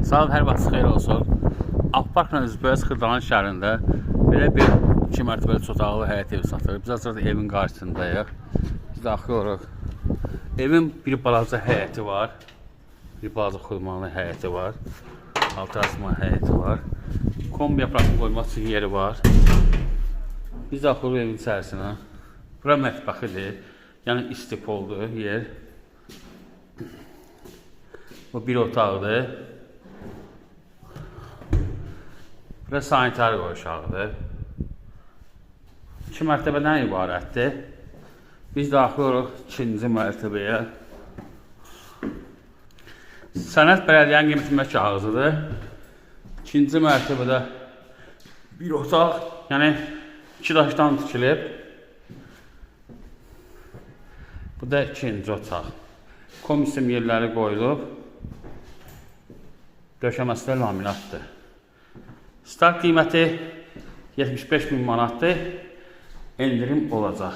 Sağ ol, hər vaxt xeyir olsun. Akparkla Üzbəyaz Xırdalan şəhərində belə bir 2 mərtəbəli çotaqlı həyət evi satılır. Biz hazırda evin qarşısındayıq. Biz daxil oluruq. Evin bir balaca həyəti var. Bir balaca xurmalı həyəti var. Altı asma həyəti var. Kombi yapraqlı qoymaq üçün yeri var. Biz daxil oluruq evin içərisinə. Bura mətbəxidir. Yəni istipoldur yer. Bu bir otaqdır. Bura sanitar qoşağıdır. 2 mərtəbədən ibarətdir. Biz daxil oluruq 2-ci mərtəbəyə. Sənəd bələdiyyənin qiymətlənmə kağızıdır. 2-ci mərtəbədə bir otaq, yəni 2 daşdan tikilib. Bu da 2-ci otaq. Komisyon yerləri qoyulub. Döşəməsi də laminatdır. Start qiyməti 75.000 manatdır. Endirim olacaq.